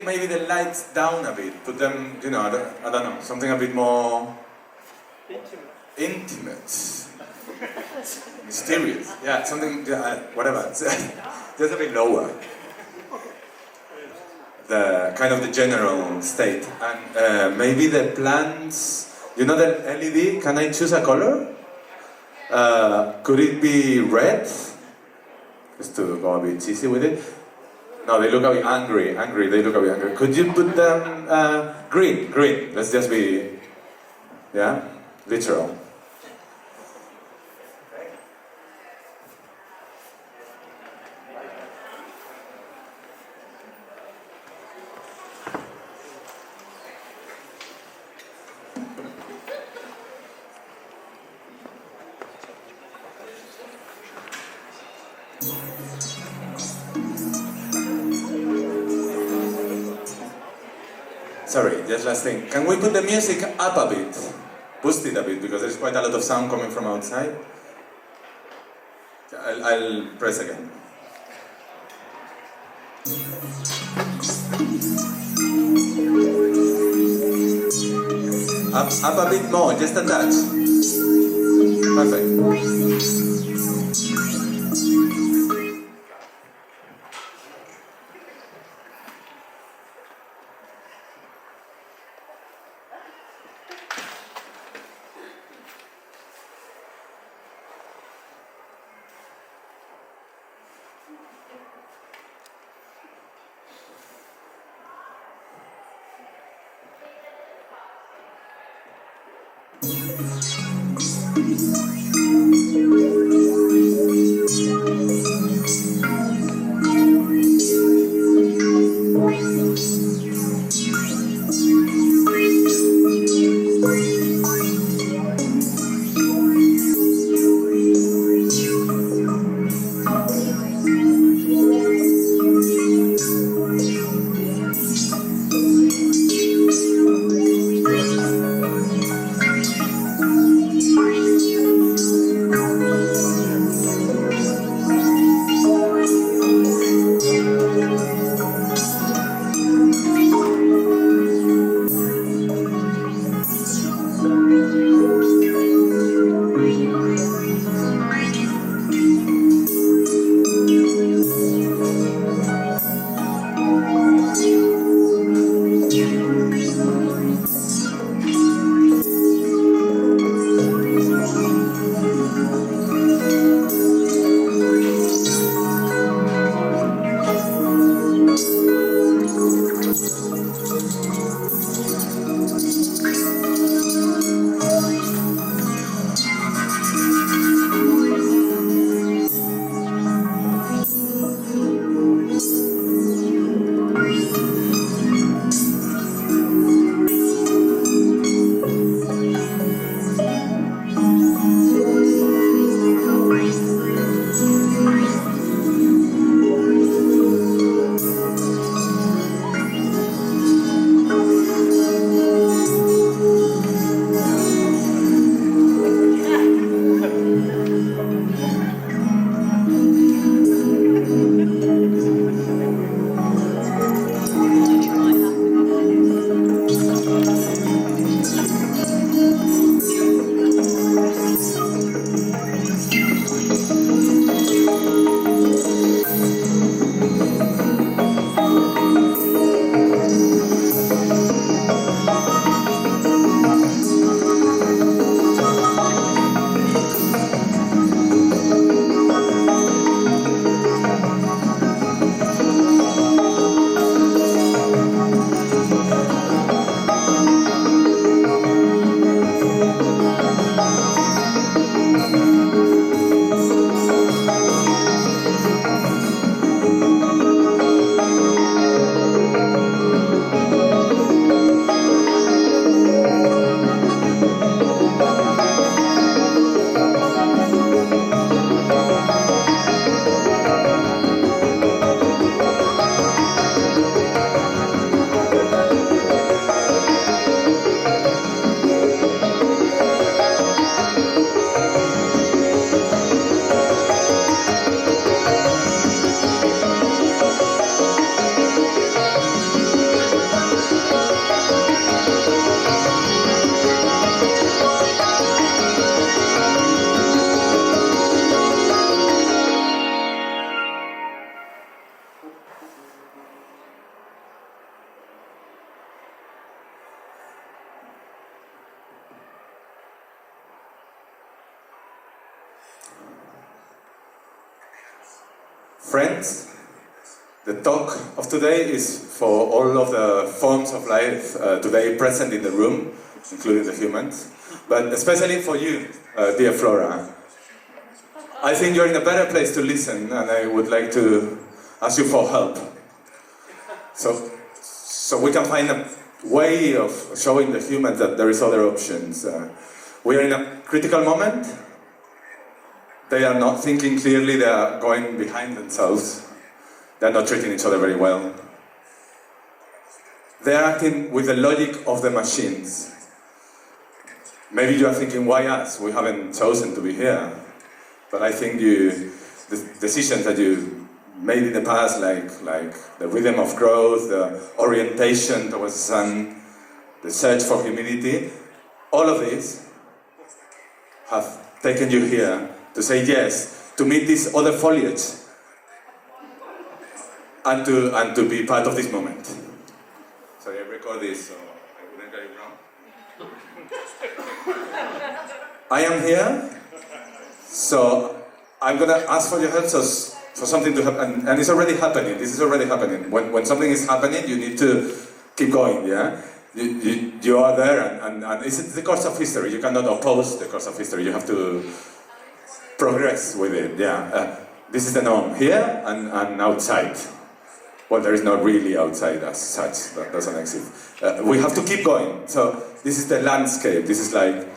Maybe the lights down a bit, put them, you know, I don't know, something a bit more intimate, mysterious, yeah, something, whatever, just a bit lower. The kind of the general state, and maybe the plants, you know, the LED, can I choose a color? Could it be red? Just to go a bit cheesy with it. No, they look a bit angry, they look a bit angry. Could you put them green, let's just be, yeah, literal. Sorry, just last thing. Can we put the music up a bit? Boost it a bit, because there's quite a lot of sound coming from outside. I'll press again. Up a bit more, just a touch. Perfect. Friends, the talk of today is for all of the forms of life today present in the room, including the humans, but especially for you, dear Flora. I think you're in a better place to listen, and I would like to ask you for help. So we can find a way of showing the humans that there is other options. We are in a critical moment. They are not thinking clearly, they are going behind themselves. They're not treating each other very well. They're acting with the logic of the machines. Maybe you are thinking, why us? We haven't chosen to be here. But I think the decisions that you made in the past, like the rhythm of growth, the orientation towards the sun, the search for humility, all of these have taken you here to say yes, to meet this other foliage, and to be part of this moment. Sorry, I record this so I wouldn't get it wrong. I am here, so I'm gonna ask for your help for something to happen, and it's already happening. This is already happening. When something is happening, you need to keep going. Yeah, you are there, and it's the course of history. You cannot oppose the course of history. You have to progress with it. Yeah, this is the norm here and outside. Well, there is not really outside as such. That doesn't exist. We have to keep going. So this is the landscape. This is like.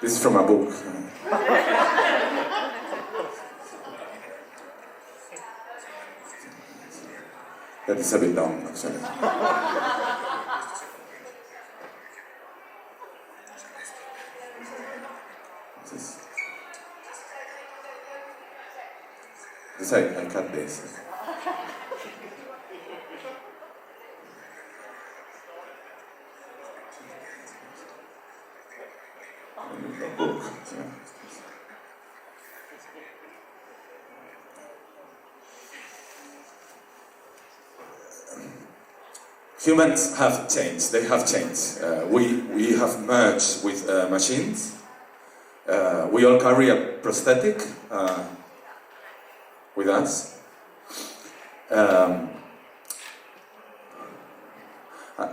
This is from a book. That is a bit long, actually. I cut this. Book. Yeah. Humans have changed. They have changed. We have merged with machines. We all carry a prosthetic with us.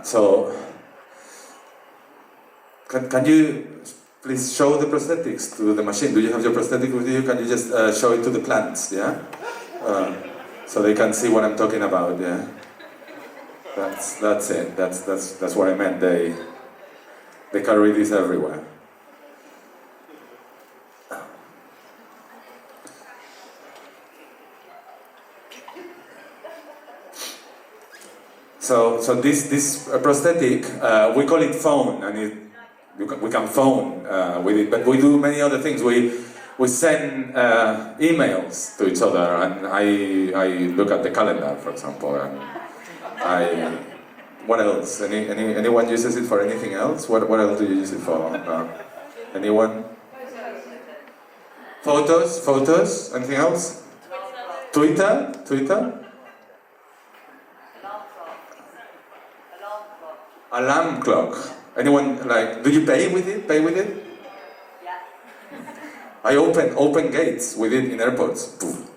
So, can you please show the prosthetics to the machine? Do you have your prosthetic with you? Can you just show it to the plants? Yeah, so they can see what I'm talking about. Yeah, that's it. That's what I meant. They carry this everywhere. So this prosthetic, we call it phone, and we can phone with it, but we do many other things. We send emails to each other, and I look at the calendar, for example, and what else? Anyone uses it for anything else? What else do you use it for? Anyone? Photos? Anything else? Twitter? Alarm clock. Anyone do you pay with it? Yeah. I open gates with it in airports. Poof.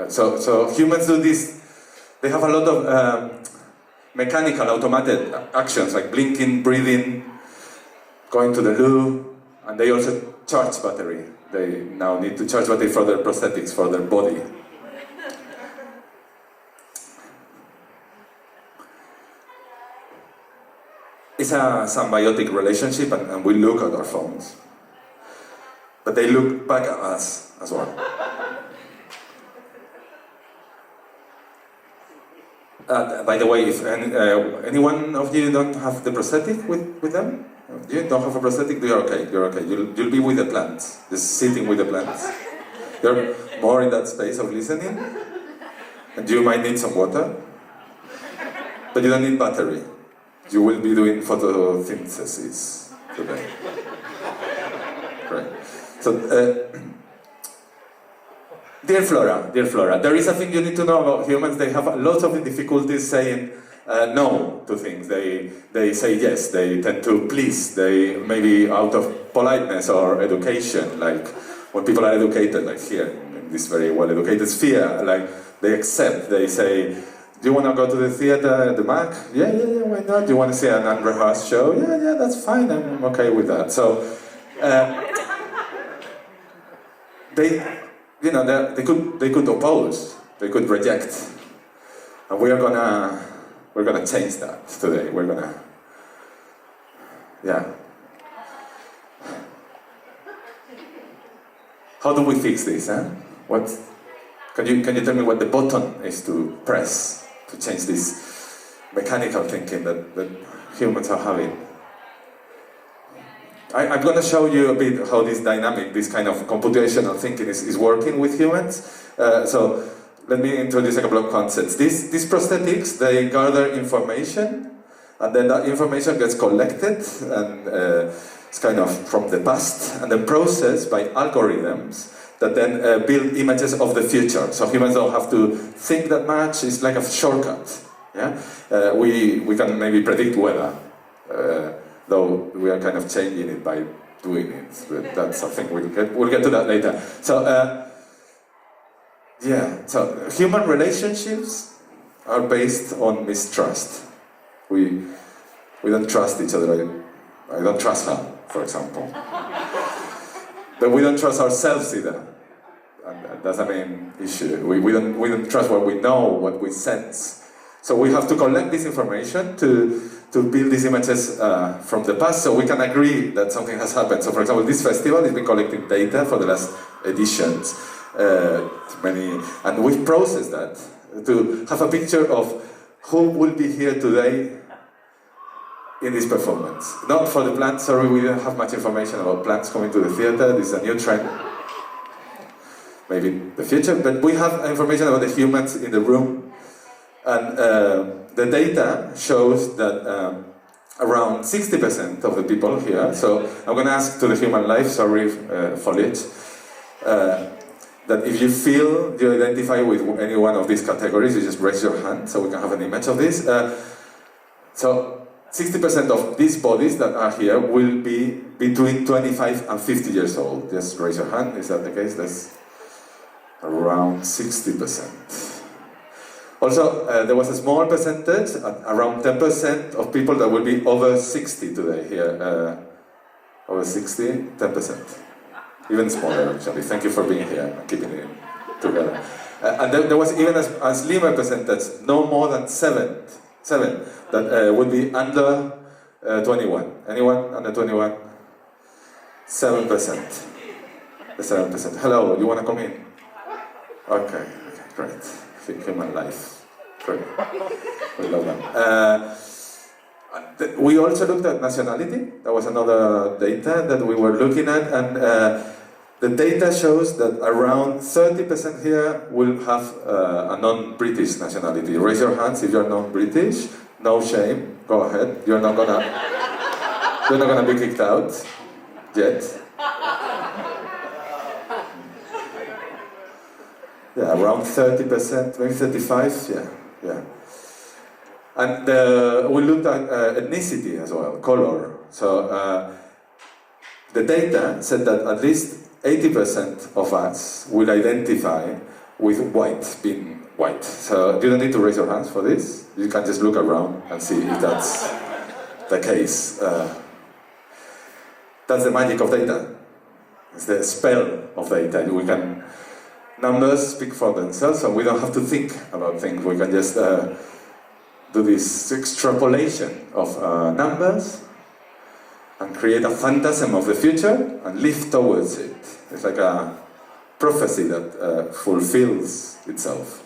So humans do this. They have a lot of mechanical, automated actions like blinking, breathing, going to the loo, and they also charge battery. They now need to charge battery for their prosthetics, for their body. It's a symbiotic relationship, and we look at our phones. But they look back at us as well. By the way, if anyone of you don't have the prosthetic with them, you don't have a prosthetic, you're okay. You'll be with the plants, just sitting with the plants. You're more in that space of listening, and you might need some water, but you don't need battery. You will be doing photosynthesis today. Right. So, dear Flora, there is a thing you need to know about humans. They have lots of difficulties saying no to things. They say yes. They tend to please. They maybe out of politeness or education, like when people are educated, like here in this very well-educated sphere, like they accept. They say, "Do you want to go to the theater at the Mac? Yeah, why not? Do you want to see an unrehearsed show? Yeah, that's fine. I'm okay with that." So they could oppose. They could reject. And we're gonna change that today. How do we fix this? Can you tell me what the button is to press to change this mechanical thinking that humans are having? I'm going to show you a bit how this dynamic, this kind of computational thinking is working with humans. So let me introduce a couple of concepts. These prosthetics, they gather information, and then that information gets collected, and it's kind of from the past, and then processed by algorithms that then build images of the future. So humans don't have to think that much. It's like a shortcut. Yeah, we can maybe predict weather. Though we are kind of changing it by doing it, but that's something we'll get to that later. So so human relationships are based on mistrust. We don't trust each other. I don't trust her, for example. But we don't trust ourselves either, and that's the main issue. We don't trust what we know, what we sense. So we have to collect this information to build these images from the past, so we can agree that something has happened. So, for example, this festival has been collecting data for the last editions, and we've processed that to have a picture of who will be here today in this performance. Not for the plants. Sorry, we didn't have much information about plants coming to the theater. This is a new trend. Maybe the future, but we have information about the humans in the room. And the data shows that around 60% of the people here, so I'm going to ask to the human life, sorry, foliage, that if you feel you identify with any one of these categories, you just raise your hand so we can have an image of this. So 60% of these bodies that are here will be between 25 and 50 years old. Just raise your hand, is that the case? That's around 60%. Also, there was a small percentage, around 10% of people that will be over 60 today here. Over 60, 10%. Even smaller, actually. Thank you for being here and keeping it together. And there was even a slimmer percentage, no more than 7 that would be under 21. Anyone under 21? 7%. The 7%. Hello, you want to come in? Okay, great. Human life. Great. We love them. We also looked at nationality. That was another data that we were looking at, and the data shows that around 30% here will have a non-British nationality. Raise your hands if you're non-British. No shame. Go ahead. You're not gonna be kicked out yet. Yeah, around 30%, maybe 35%, yeah. And we looked at ethnicity as well, color. So the data said that at least 80% of us will identify with white, being white. So you don't need to raise your hands for this. You can just look around and see if that's the case. That's the magic of data. It's the spell of data. Numbers speak for themselves, so we don't have to think about things. We can just do this extrapolation of numbers and create a phantasm of the future and live towards it. It's like a prophecy that fulfills itself.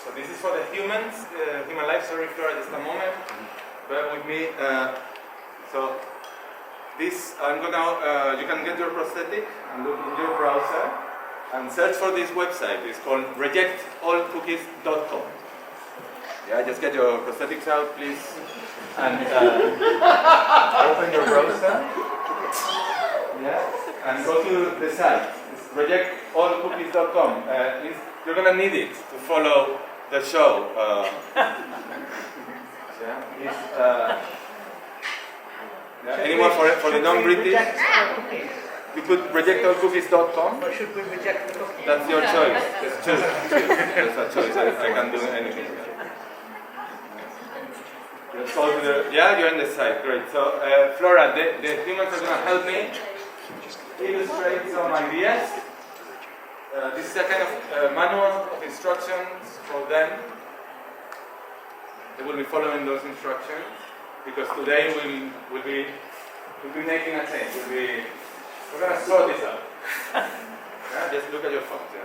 So this is for the humans, human life. Sorry, Flora, just a moment. Bear with me. So this, you can get your prosthetic and look in your browser and search for this website. It's called rejectallcookies.com. Yeah, just get your prosthetics out, please, and open your browser. Yeah, and go to the site. It's rejectallcookies.com. You're gonna need it to follow the show. Anyone for the non-British? You put rejectallcookies.com. Or should we reject the cookie? That's your choice. Just choose. That's a choice. I can't do anything. Let's go to the. Yeah, you're on the site. Great. So, Flora, the humans are going to help me illustrate some ideas. This is a kind of manual of instructions for them. They will be following those instructions because today we'll be making a change. We're going to sort this out. Yeah, just look at your phones. Yeah.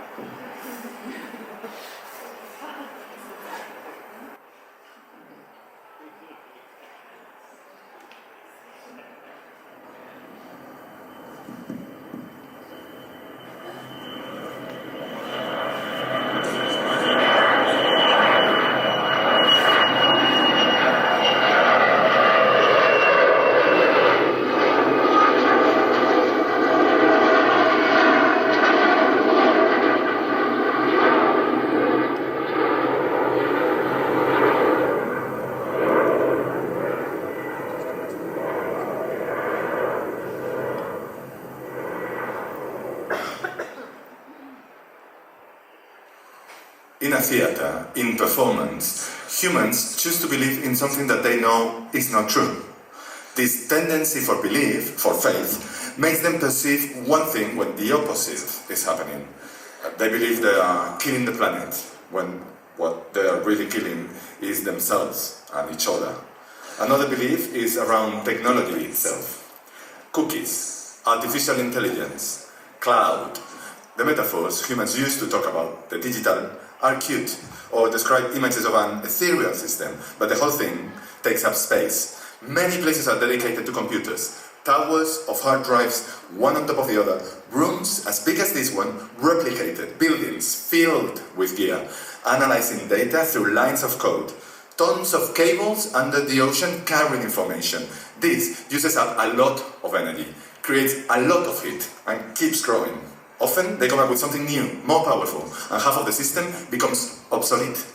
In a theater, in performance, humans choose to believe in something that they know is not true. This tendency for belief, for faith, makes them perceive one thing when the opposite is happening. They believe they are killing the planet when what they are really killing is themselves and each other. Another belief is around technology itself. Cookies, artificial intelligence, cloud. The metaphors humans use to talk about the digital are cute, or describe images of an ethereal system, but the whole thing takes up space. Many places are dedicated to computers, towers of hard drives, one on top of the other, rooms as big as this one, replicated, buildings filled with gear, analyzing data through lines of code, tons of cables under the ocean carrying information. This uses up a lot of energy, creates a lot of heat, and keeps growing. Often, they come up with something new, more powerful, and half of the system becomes obsolete.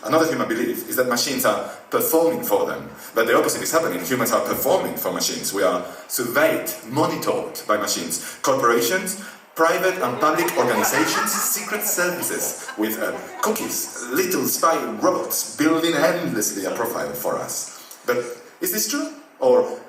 Another human belief is that machines are performing for them, but the opposite is happening. Humans are performing for machines. We are surveyed, monitored by machines. Corporations, private and public organizations, secret services with cookies, little spy robots building endlessly a profile for us. But is this true? Or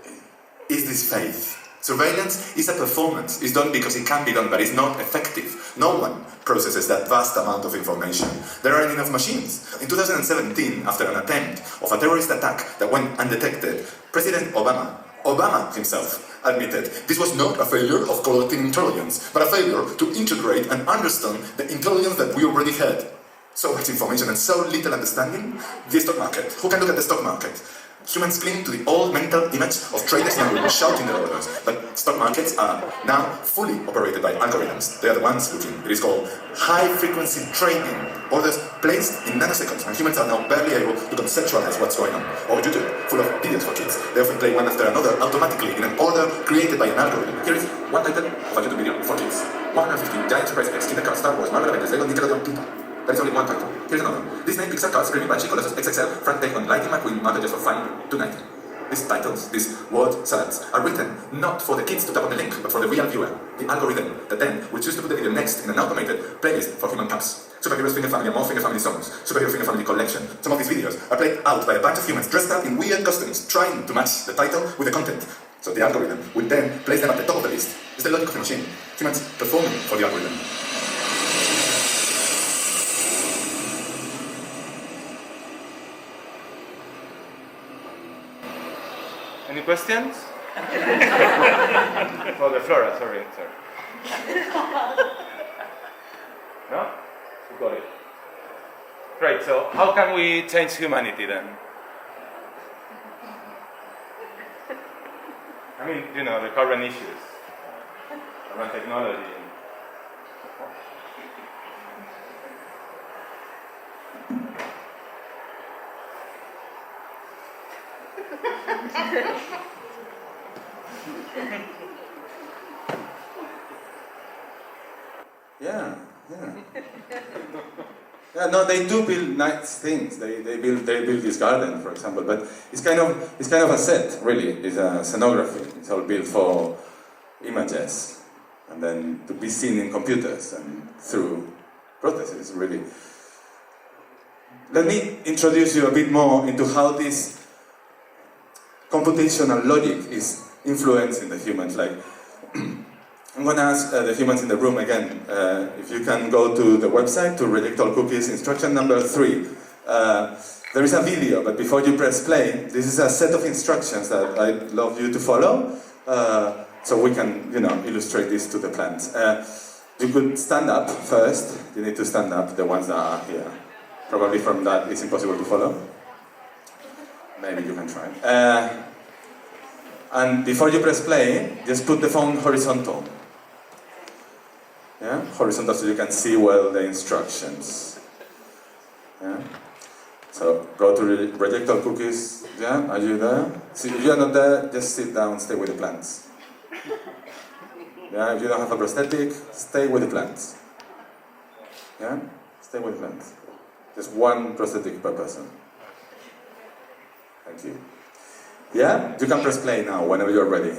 is this faith? Surveillance is a performance. It's done because it can be done, but it's not effective. No one processes that vast amount of information. There aren't enough machines. In 2017, after an attempt of a terrorist attack that went undetected, President Obama himself admitted this was not a failure of collecting intelligence, but a failure to integrate and understand the intelligence that we already had. So much information and so little understanding. The stock market. Who can look at the stock market? Humans cling to the old mental image of traders and people shouting their orders, but stock markets are now fully operated by algorithms. They are the ones looking. It is called high-frequency trading. Orders placed in nanoseconds, and humans are now barely able to conceptualize what's going on. Or YouTube, full of videos for kids. They often play one after another automatically in an order created by an algorithm. Here is one title of a YouTube video for kids. 150 giant surprise eggs, Kindercart, Star Wars, Marvel Avengers, Lego Nickelodeon, Pita. That is only one title. Here's another. Disney Pixar Cars, Screaming Banshee, Colossus XXL, Frank Take on Lightning McQueen, Margaret for Fine, 290. These titles, these word salads, are written not for the kids to tap on the link, but for the real viewer, the algorithm, that then will choose to put the video next in an automated playlist for human cats. Superheroes Finger Family and more Finger Family songs, Superhero Finger Family collection. Some of these videos are played out by a bunch of humans dressed up in weird costumes, trying to match the title with the content. So the algorithm will then place them at the top of the list. It's the logic of the machine. Humans performing for the algorithm. Any questions? For the Flora, sorry. No? You got it. Great, so how can we change humanity then? I mean, the current issues around technology. Yeah. Yeah, no, they do build nice things. They build this garden, for example. But it's kind of a set, really. It's a scenography. It's all built for images, and then to be seen in computers and through prostheses, really. Let me introduce you a bit more into how this computational logic is influencing the humans. Like, I'm going to ask the humans in the room again, if you can go to the website, to Reject All Cookies, instruction number 3. There is a video, but before you press play, this is a set of instructions that I'd love you to follow, so we can, illustrate this to the plants. You could stand up first. You need to stand up, the ones that are here. Probably from that it's impossible to follow. Maybe you can try. And before you press play, just put the phone horizontal. Yeah, horizontal, so you can see well the instructions. Yeah. So go to Reject All Cookies. Yeah, are you there? See, if you are not there, just sit down, stay with the plants. Yeah, if you don't have a prosthetic, stay with the plants. Yeah, stay with the plants. Just one prosthetic per person. Thank you. Yeah, you can press play now whenever you're ready.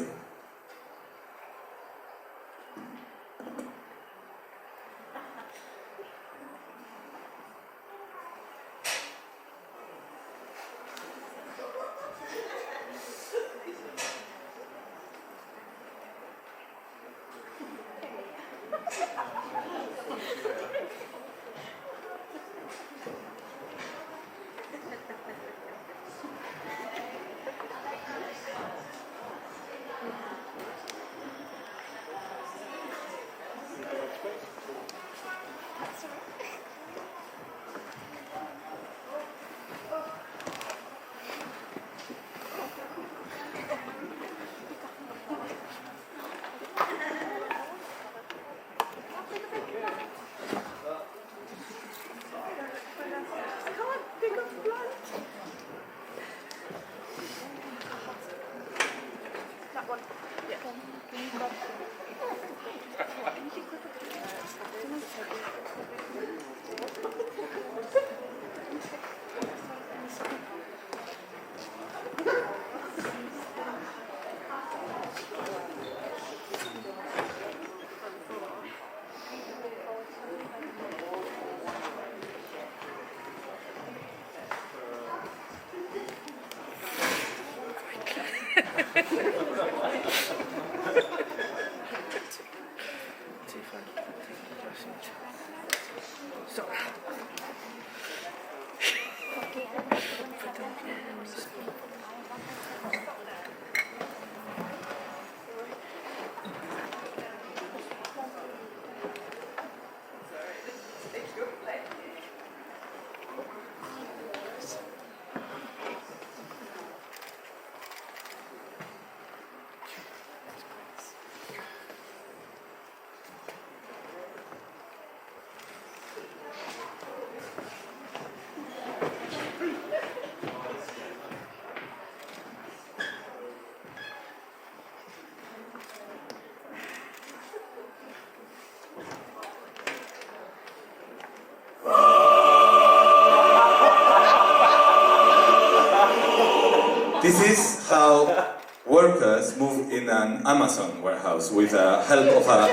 This is how workers move in an Amazon warehouse with the help of a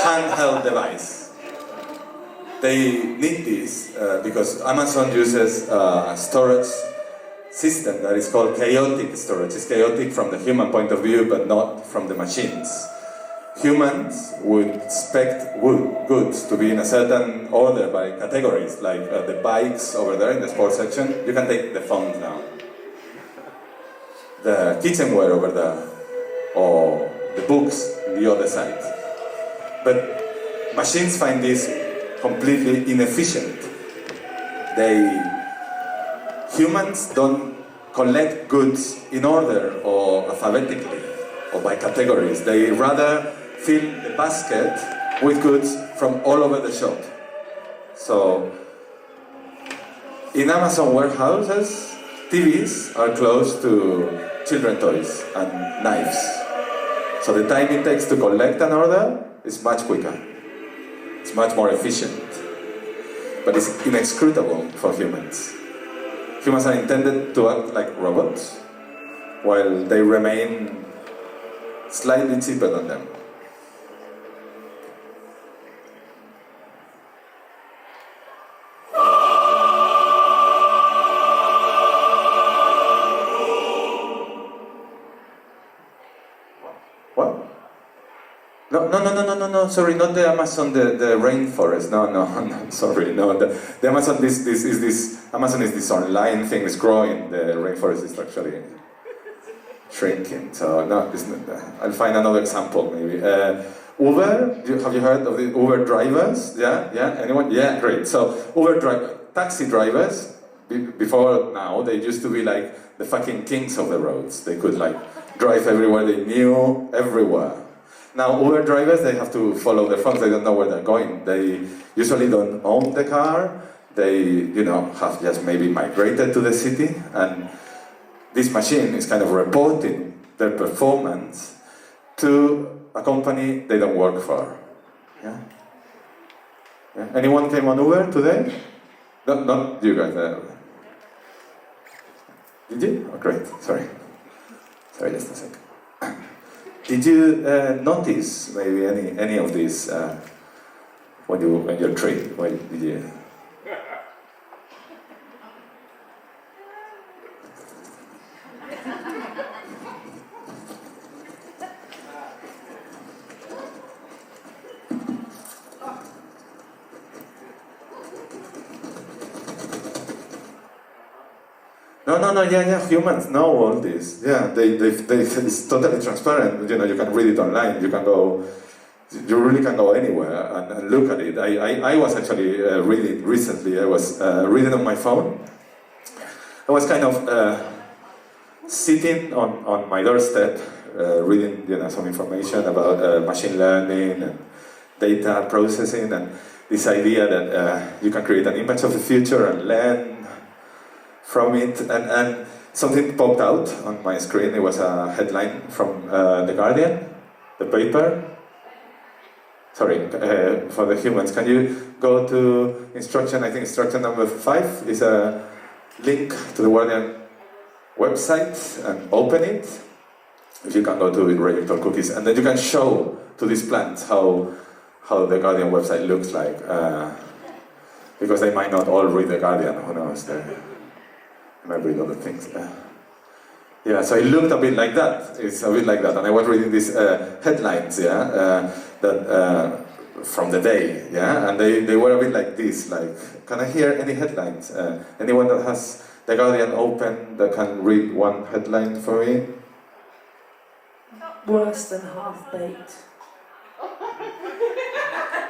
handheld device. They need this because Amazon uses a storage system that is called chaotic storage. It's chaotic from the human point of view, but not from the machines. Humans would expect goods to be in a certain order by categories, like the bikes over there in the sports section. You can take the phones now. The kitchenware over there, or the books on the other side. But machines find this completely inefficient. Humans don't collect goods in order or alphabetically or by categories. They rather fill the basket with goods from all over the shop. So, in Amazon warehouses, TVs are close to children's toys and knives. So the time it takes to collect an order is much quicker. It's much more efficient. But it's inscrutable for humans. Humans are intended to act like robots, while they remain slightly cheaper than them. No, sorry, not the Amazon, the rainforest. No, sorry, no. The Amazon, Amazon is this online thing, it's growing. The rainforest is actually shrinking. So no, it's not, I'll find another example maybe. Uber, have you heard of the Uber drivers? Yeah, anyone? Yeah, great. So taxi drivers, before now, they used to be like the fucking kings of the roads. They could like drive everywhere, they knew everywhere. Now, Uber drivers, they have to follow their phones, they don't know where they're going. They usually don't own the car, they, have just maybe migrated to the city, and this machine is kind of reporting their performance to a company they don't work for. Yeah? Anyone came on Uber today? Not you guys. Did you? Oh, great, sorry, just a second. Did you notice maybe any of these when you're trained? Why did you? No, yeah, humans know all this. Yeah, it's totally transparent. You can read it online. You really can go anywhere and look at it. I was actually reading recently. I was reading on my phone. I was kind of sitting on my doorstep, reading some information about machine learning and data processing, and this idea that you can create an image of the future and learn from it, and something popped out on my screen. It was a headline from The Guardian, the paper. Sorry, for the humans, can you go to instruction number 5 is a link to the Guardian website and open it. If you can go to Reject All Cookies, and then you can show to these plants how the Guardian website looks like, because they might not all read The Guardian, who knows. I might read other things. Yeah, so it looked a bit like that. It's a bit like that. And I was reading these headlines, that from the day, and they were a bit like this, like, can I hear any headlines? Anyone that has The Guardian open that can read one headline for me? Worse than half-baked.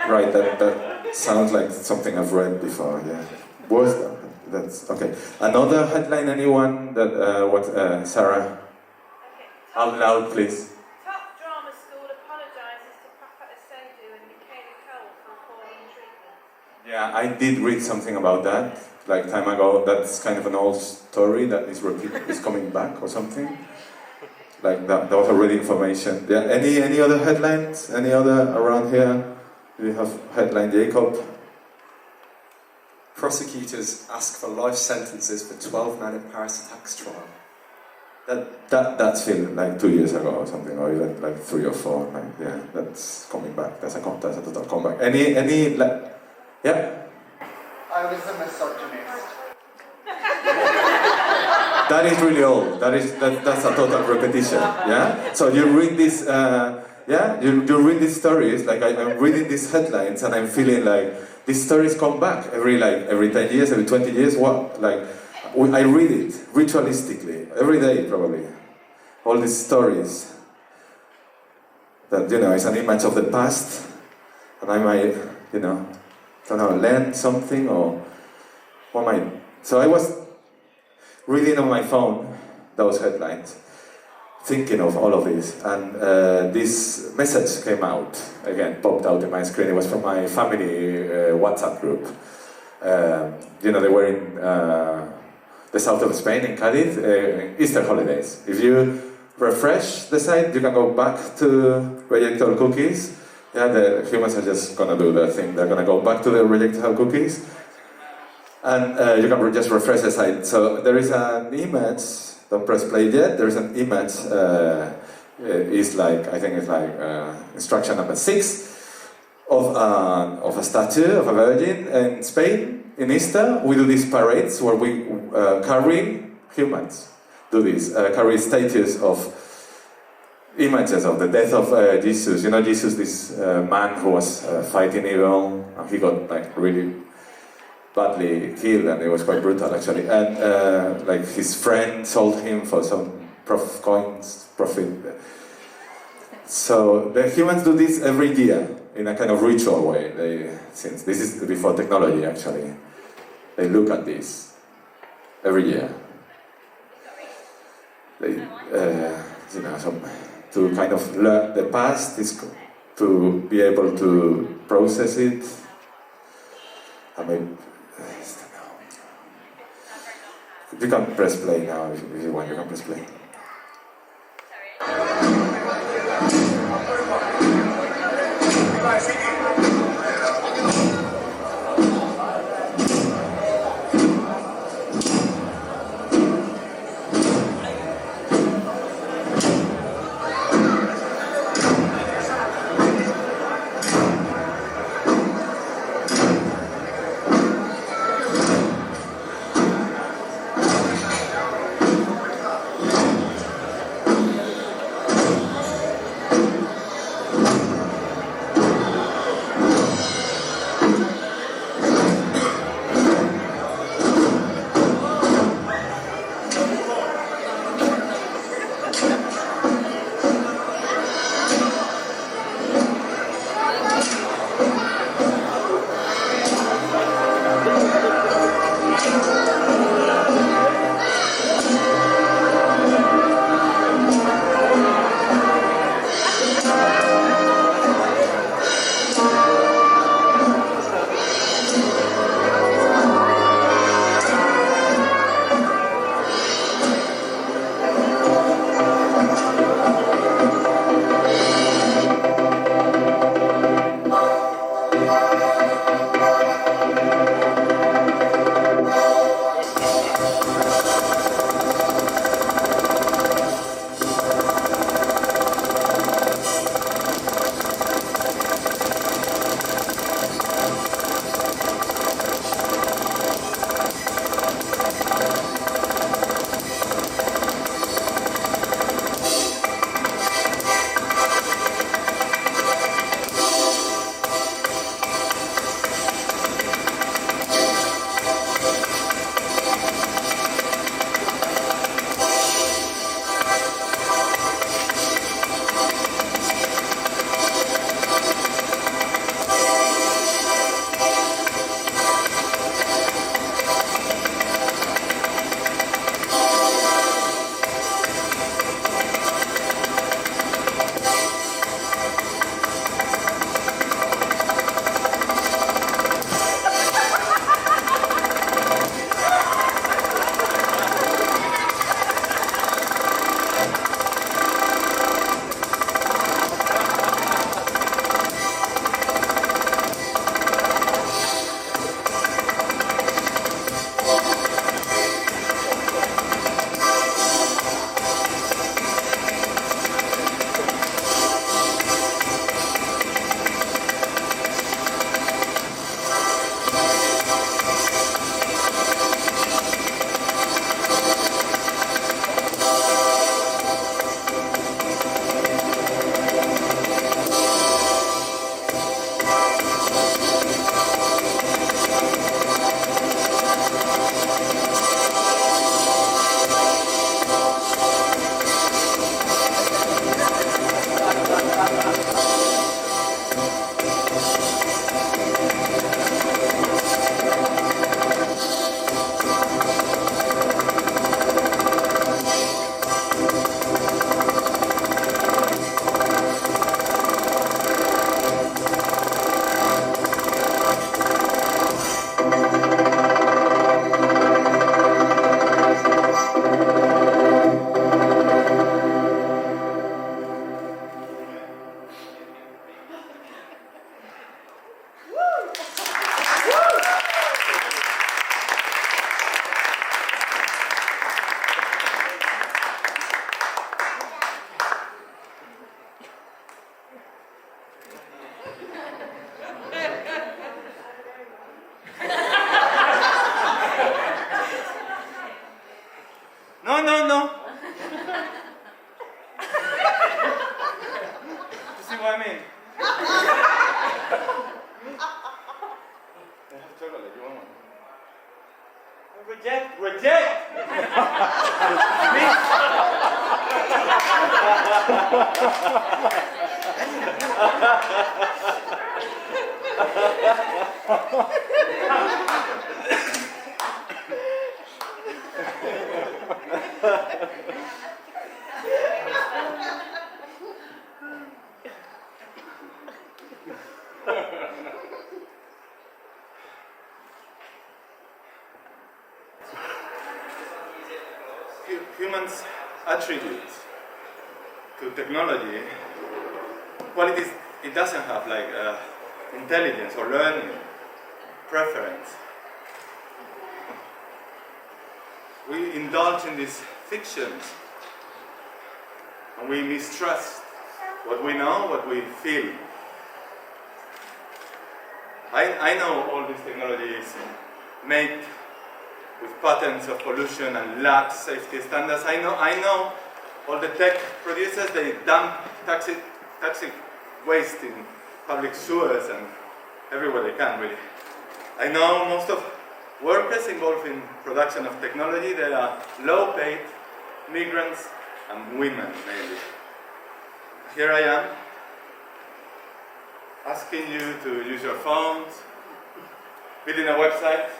Right, that sounds like something I've read before, yeah. Worse than. That's okay. Another headline, anyone that Sarah? Okay. Out loud, please. Top drama school apologises to Papa Asadu and Michaela Cole for falling treatment. Yeah, I did read something about that, like time ago. That's kind of an old story that is coming back or something. Like that was already information. Yeah. Any other headlines? Any other around here? Do you have headline, Jacob? Prosecutors ask for life sentences for 12 men in Paris attacks trial. That's film like 2 years ago or something, or even like 3 or 4. Like, yeah, that's coming back. That's a total comeback. Any yeah. I was a misogynist. That is really old. That's a total repetition. Yeah. So you read this. You read these stories. Like I'm reading these headlines, and I'm feeling like. These stories come back every 10 years, every 20 years. What? Like, I read it ritualistically every day, probably. All these stories that is an image of the past, and I might, learn something or what might. So I was reading on my phone those headlines, thinking of all of this, and this message came out, again, popped out in my screen. It was from my family WhatsApp group. They were in the south of Spain, in Cádiz, Easter holidays. If you refresh the site, you can go back to reject all cookies. Yeah, the humans are just gonna do their thing. They're gonna go back to the reject all cookies, and you can just refresh the site. So there is an image. Don't press play yet. There is an image. It's like, I think it's like instruction number 6 of a statue of a virgin in Spain. In Easter, we do these parades where we carry humans. Do this, carry statues of images of the death of Jesus. You know, Jesus, this man who was fighting evil, and he got like really badly killed, and it was quite brutal actually. And like his friend sold him for some profit. So the humans do this every year in a kind of ritual way. Since this is before technology actually, they look at this every year. They, to kind of learn the past is to be able to process it. I mean, you can press play now if you want. You can press play. No, no, no. You see what I mean? I have chocolate. You want one? Reject, reject. Humans attribute to technology qualities it doesn't have, like intelligence or learning, preference. We indulge in these fictions and we mistrust what we know, what we feel. I know all this technology is made with patterns of pollution and lax safety standards. I know all the tech producers, they dump toxic waste in public sewers and everywhere they can, really. I know most of workers involved in production of technology, they are low-paid migrants and women, mainly. Here I am, asking you to use your phones, building a website,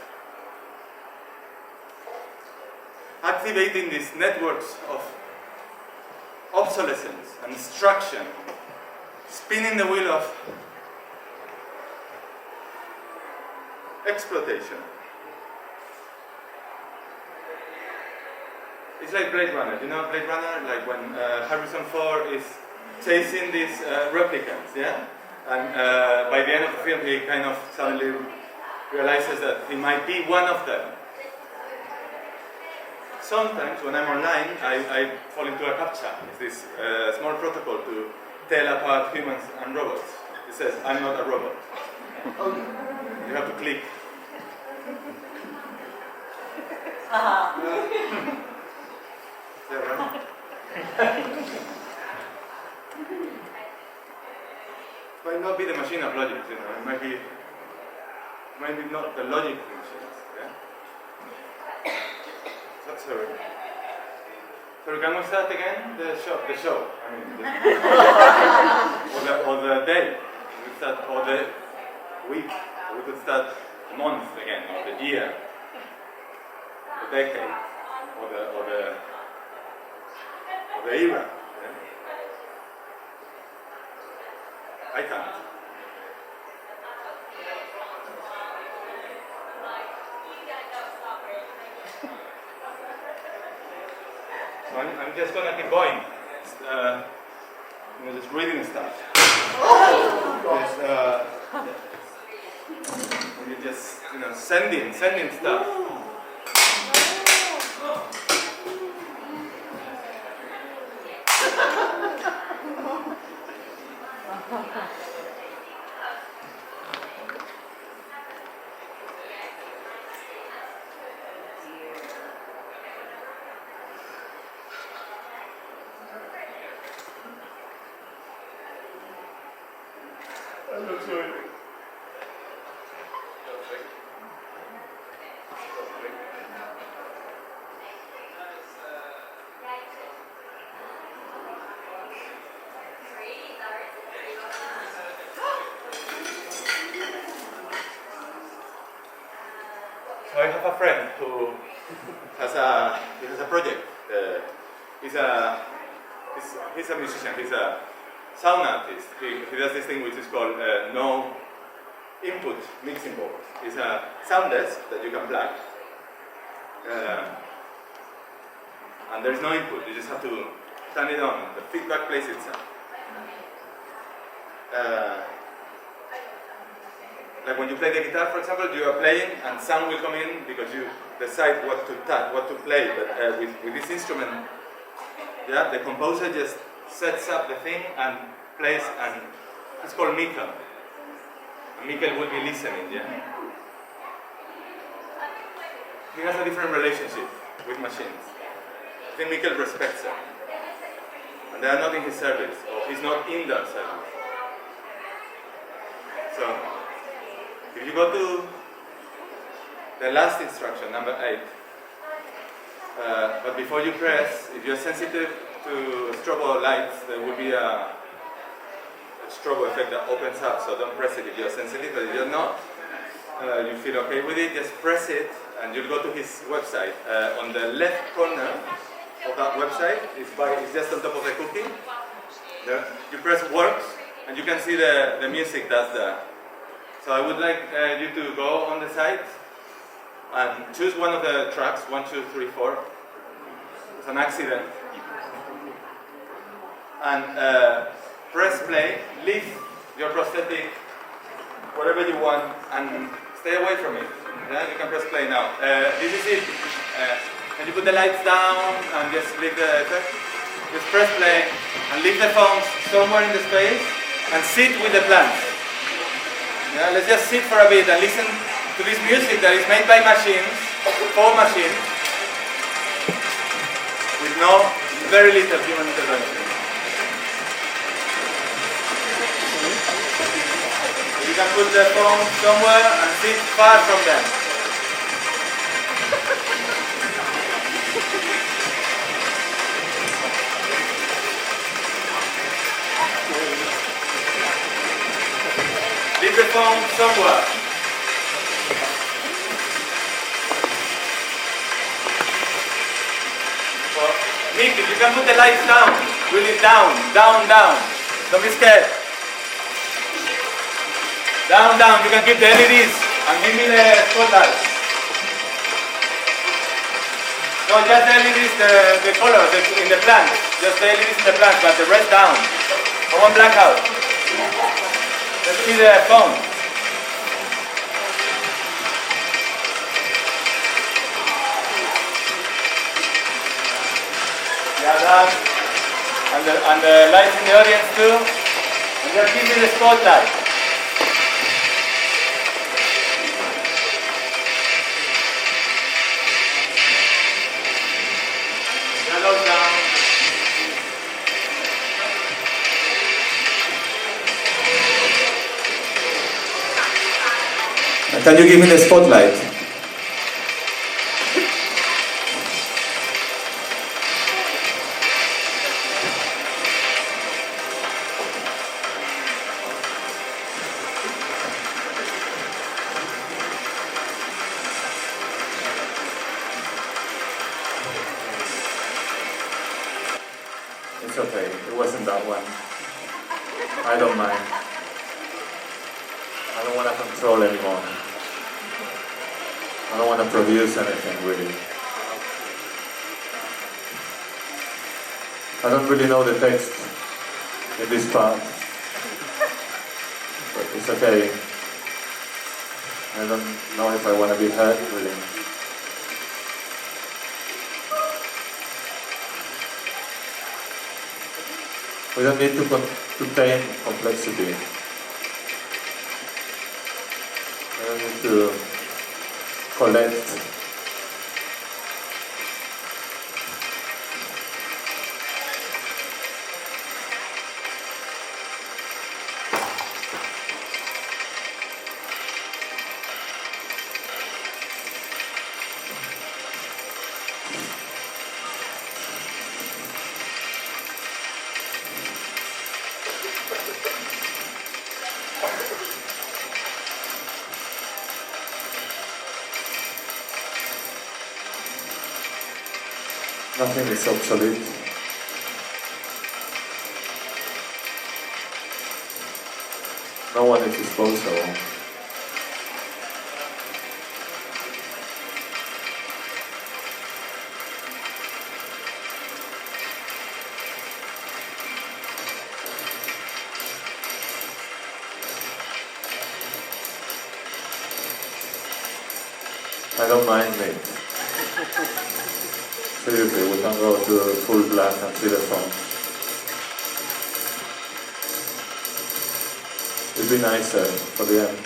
activating these networks of obsolescence and destruction, spinning the wheel of exploitation. It's like Blade Runner. You know Blade Runner? Like when Harrison Ford is chasing these replicants, yeah? And by the end of the film, he kind of suddenly realizes that he might be one of them. Sometimes when I'm online, I fall into a CAPTCHA. It's this small protocol to tell apart humans and robots. It says, I'm not a robot. You have to click. Yeah, right? It might not be the machine of logic, you know. It might be not the logic of the machines. Yeah? Sorry. So can we start again the show? I mean, or the day. We could start, or the week. We could start the month again, or the year, the decade, or the era. Yeah? I can't. I'm just gonna keep going. Just reading stuff. You're just, sending stuff. I'm not sure. So I have a friend who has a project. He's a musician. He's a sound artist. He does this thing which is called no input mixing board. It's a sound desk that you can plug, and there's no input. You just have to turn it on. The feedback plays itself. Like when you play the guitar, for example, you are playing and sound will come in because you decide what to touch, what to play. But with this instrument, yeah, the composer just sets up the thing and plays, and it's called Mikkel. And Mikkel will be listening, yeah. He has a different relationship with machines. think Mikel respects them. And they are not in his service, or he's not in their service. So, if you go to the last instruction, number 8, but before you press, if you're sensitive to strobo lights, there will be a strobo effect that opens up, so don't press it if you're sensitive, but if you're not, you feel okay with it, just press it, and you'll go to his website. On the left corner of that website, it's just on top of the cookie. You press works, and you can see the music that's there. So I would like you to go on the site and choose one of the tracks, 1, 2, 3, 4. It's an accident. And press play, leave your prosthetic wherever you want and stay away from it. Yeah, you can press play now. This is it. Can you put the lights down and just leave the effect? Just press play and leave the phones somewhere in the space and sit with the plants. Yeah, let's just sit for a bit and listen to this music that is made by machines, for machines, with very little human intervention. You can put the phone somewhere and sit far from them. Leave the phone somewhere. Well, Nick, if you can put the lights down, really down, down, down. Don't be scared. Down, down. You can keep the LEDs and give me the spotlight. No, just the LEDs, the colors in the plants. Just the LEDs in the plants, but the rest down. I want blackout. Let's see the phone. Yeah, that. And the lights in the audience too. And just give me the spotlight. Yellow down. Can you give me the spotlight? It's okay, it wasn't that one. I don't mind. I don't want to control anymore. I don't want to produce anything really. I don't really know the text in this part, but it's okay. I don't know if I want to be heard really. We don't need to tame complexity. We don't need to collect. Nothing is obsolete. No one is disposable. I don't mind it. Seriously, we can go to full black and see the phone. It'd be nicer for the end.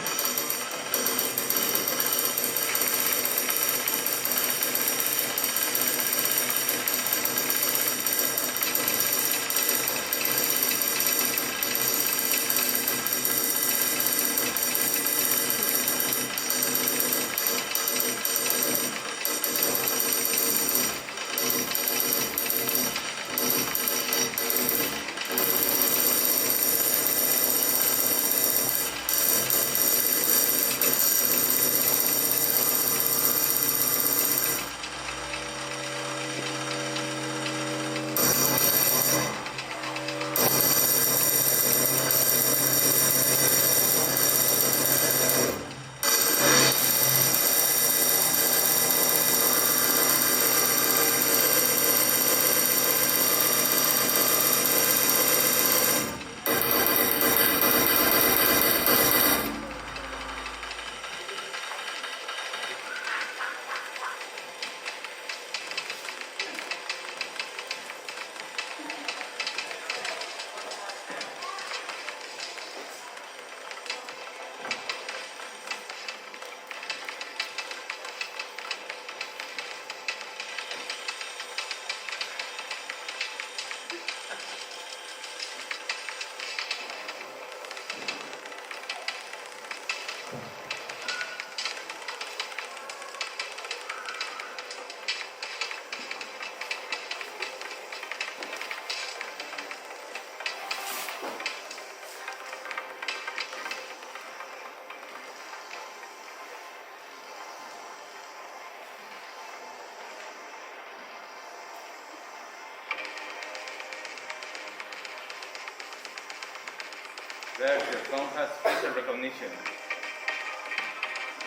There, your phone has facial recognition.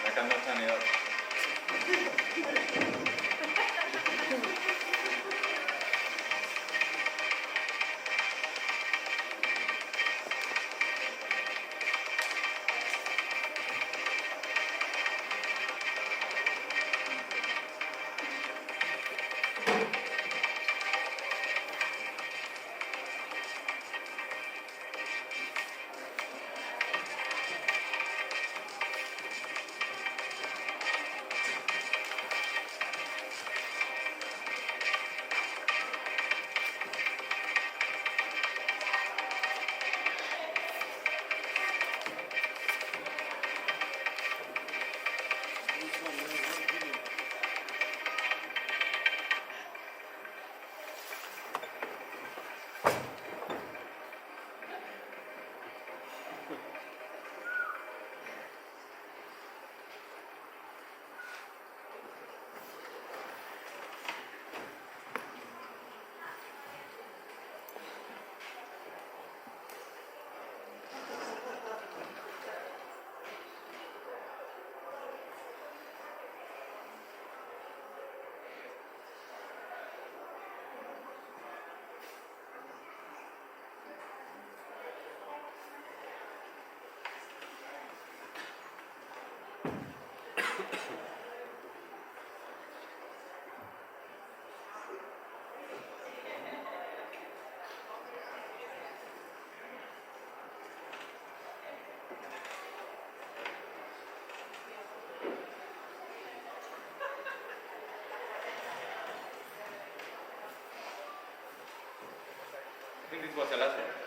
I cannot turn it off. I think this was the last one.